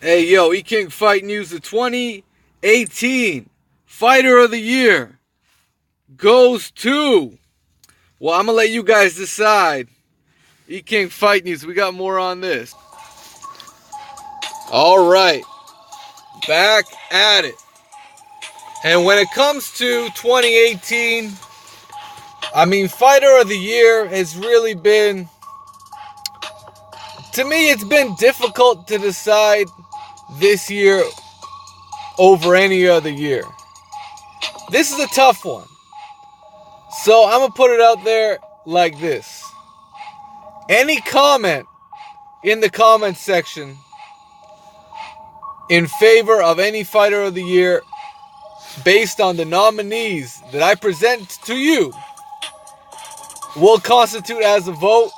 Hey, yo, E-King Fight News, the 2018 Fighter of the Year goes to... Well, I'm going to let you guys decide. E-King Fight News, we got more on this. All right, back at it. And when it comes to 2018, I mean, Fighter of the Year has really been... To me, it's been difficult to decide this year over any other year. This is a tough one. So I'm going to put it out there like this. Any comment in the comment section in favor of any Fighter of the Year based on the nominees that I present to you will constitute as a vote.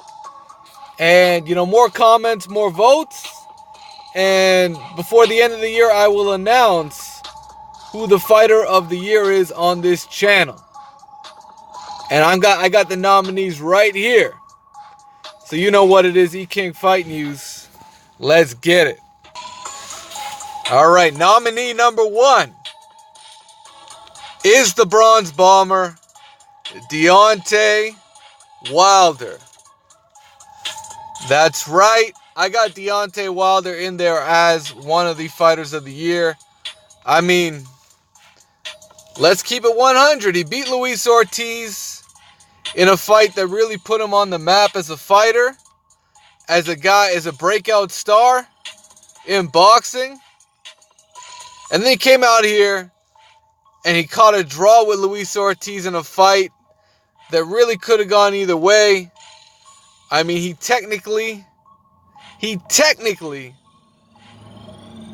And, more comments, more votes. And before the end of the year, I will announce who the Fighter of the Year is on this channel. And I got the nominees right here. So you know what it is, E-King Fight News. Let's get it. All right, nominee number 1 is the Bronze Bomber, Deontay Wilder. That's right. I got Deontay Wilder in there as one of the Fighters of the Year. I mean, let's keep it 100. He beat Luis Ortiz in a fight that really put him on the map as a fighter, as a guy, as a breakout star in boxing. And then he came out here and he caught a draw with Luis Ortiz in a fight that really could have gone either way. I mean, he technically, if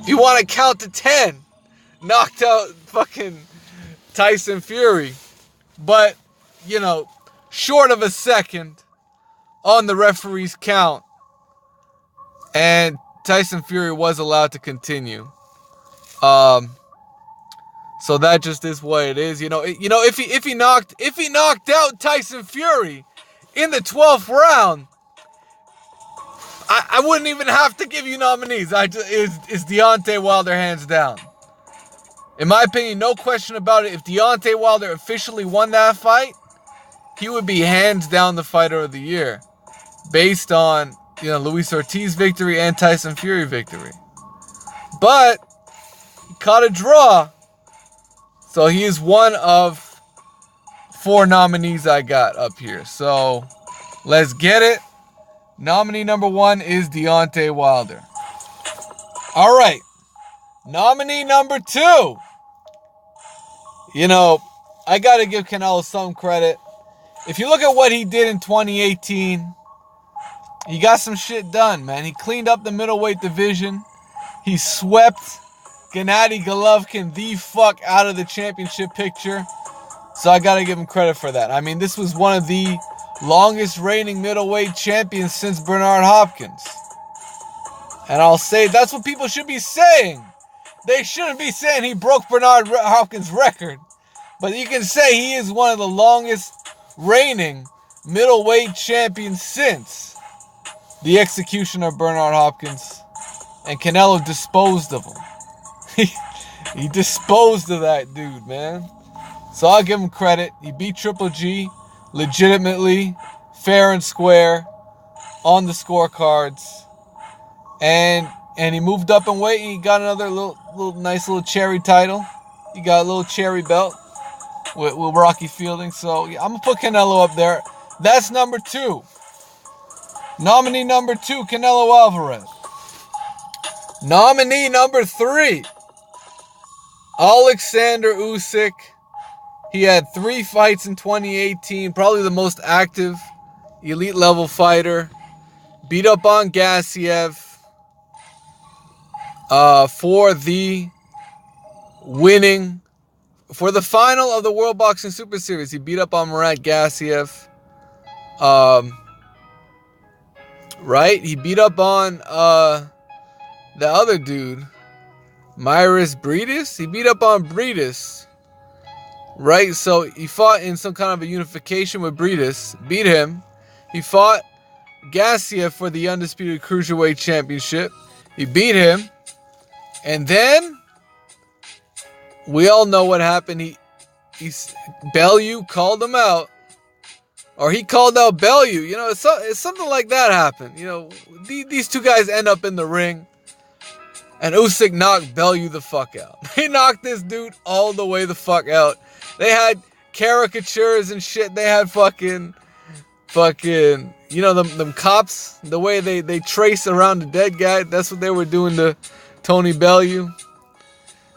you want to count to 10, knocked out fucking Tyson Fury. But, short of a second on the referee's count. And Tyson Fury was allowed to continue. So that just is what it is. If he knocked out Tyson Fury in the 12th round, I wouldn't even have to give you nominees. It's Deontay Wilder hands down. In my opinion, no question about it. If Deontay Wilder officially won that fight, he would be hands down the Fighter of the Year, based on Luis Ortiz victory and Tyson Fury victory. But he caught a draw, so he is one of 4 nominees I got up here. So let's get it. Nominee number 1 is Deontay Wilder. All right. Nominee number 2. I got to give Canelo some credit. If you look at what he did in 2018, he got some shit done, man. He cleaned up the middleweight division. He swept Gennady Golovkin the fuck out of the championship picture. So I got to give him credit for that. I mean, this was one of the longest reigning middleweight champions since Bernard Hopkins. And I'll say that's what people should be saying. They shouldn't be saying he broke Bernard Hopkins' record. But you can say he is one of the longest reigning middleweight champions since the execution of Bernard Hopkins. And Canelo disposed of him. He disposed of that dude, man. So I'll give him credit. He beat Triple G legitimately, fair and square, on the scorecards. And he moved up in weight. He got another nice little cherry title. He got a little cherry belt with Rocky Fielding. So yeah, I'm going to put Canelo up there. That's number 2. Nominee number 2, Canelo Alvarez. Nominee number 3, Alexander Usyk. He had 3 fights in 2018. Probably the most active elite level fighter. Beat up on Gassiev for the final of the World Boxing Super Series. He beat up on Murat Gassiev. Right? He beat up on the other dude, Myris Briedis. He beat up on Briedis. Right? So he fought in some kind of a unification with Briedis. Beat him. He fought Gassiev for the undisputed cruiserweight championship. He beat him. And then we all know what happened. Bellew called him out. Or he called out Bellew. You know, it's something like that happened. You know, these two guys end up in the ring. And Usyk knocked Bellew the fuck out. He knocked this dude all the way the fuck out. They had caricatures and shit. They had fucking, you know, them cops, the way they trace around the dead guy. That's what they were doing to Tony Bellew.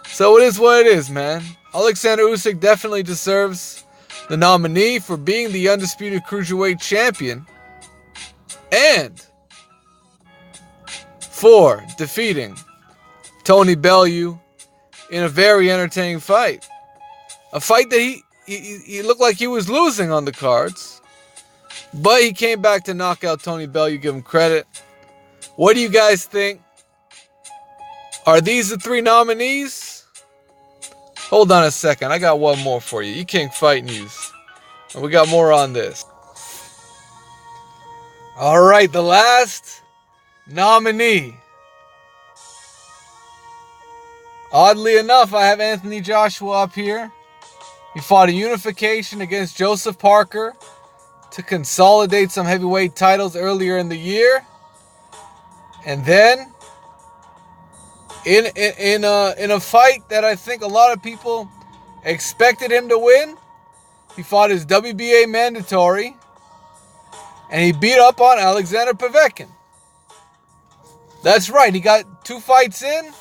So it is what it is, man. Alexander Usyk definitely deserves the nominee for being the undisputed cruiserweight champion and for defeating Tony Bellew in a very entertaining fight. A fight that he looked like he was losing on the cards, but he came back to knock out Tony Bellew. Give him credit. What do you guys think? Are these the three nominees? Hold on a second. I got one more for you. King Fight News. And we got more on this. All right, the last nominee. Oddly enough, I have Anthony Joshua up here. He fought a unification against Joseph Parker to consolidate some heavyweight titles earlier in the year. And then in a fight that I think a lot of people expected him to win, he fought his WBA mandatory, and he beat up on Alexander Povetkin. That's right, he got 2 fights in,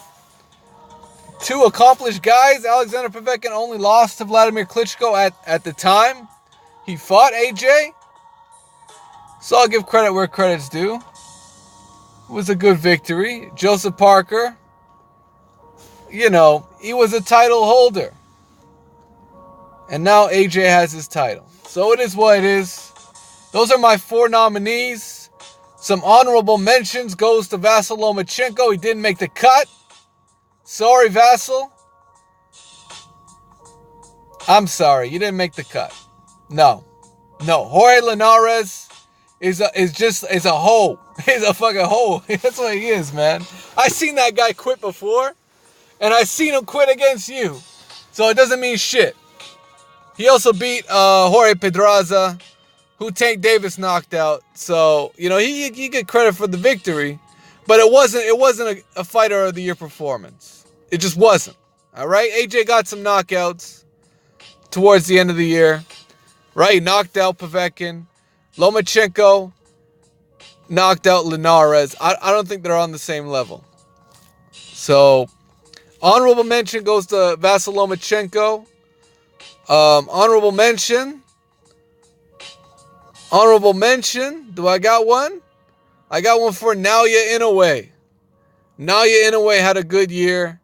2 accomplished guys. Alexander Povetkin only lost to Vladimir Klitschko at the time he fought AJ. So I'll give credit where credit's due. It was a good victory. Joseph Parker, you know, he was a title holder. And now AJ has his title. So it is what it is. Those are my 4 nominees. Some honorable mentions goes to Vasyl Lomachenko. He didn't make the cut. Sorry, Vasyl. I'm sorry. You didn't make the cut. No. Jorge Linares is a hoe. He's a fucking hoe. That's what he is, man. I seen that guy quit before. And I seen him quit against you. So it doesn't mean shit. He also beat Jorge Pedraza, who Tank Davis knocked out. So, you know, he get credit for the victory. But it wasn't a fighter of the year performance. It just wasn't. All right? AJ got some knockouts towards the end of the year. Right? He knocked out Povetkin. Lomachenko knocked out Linares. I don't think they're on the same level. So, honorable mention goes to Vasyl Lomachenko. Honorable mention. Do I got one? I got one for Naoya Inoue. Naoya Inoue had a good year.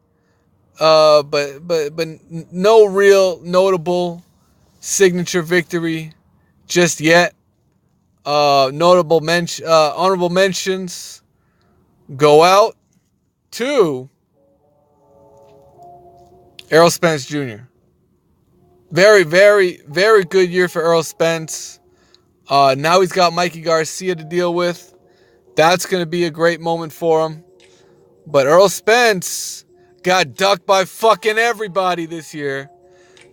But no real notable signature victory just yet. Honorable mentions go out to Errol Spence Jr. Very, very, very good year for Errol Spence. Now he's got Mikey Garcia to deal with. That's going to be a great moment for him. But Errol Spence got ducked by fucking everybody this year.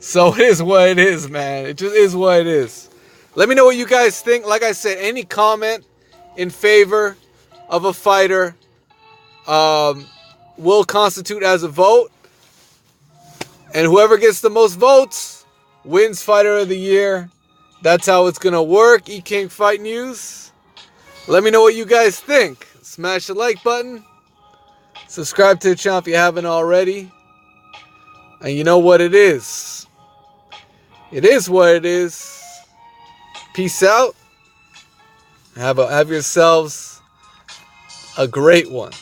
So it is what it is, man. It just is what it is. Let me know what you guys think. Like I said, any comment in favor of a fighter will constitute as a vote. And whoever gets the most votes wins Fighter of the Year. That's how it's going to work. King Fight News. Let me know what you guys think. Smash the like button. Subscribe to the channel if you haven't already. And you know what it is. It is what it is. Peace out. Have yourselves a great one.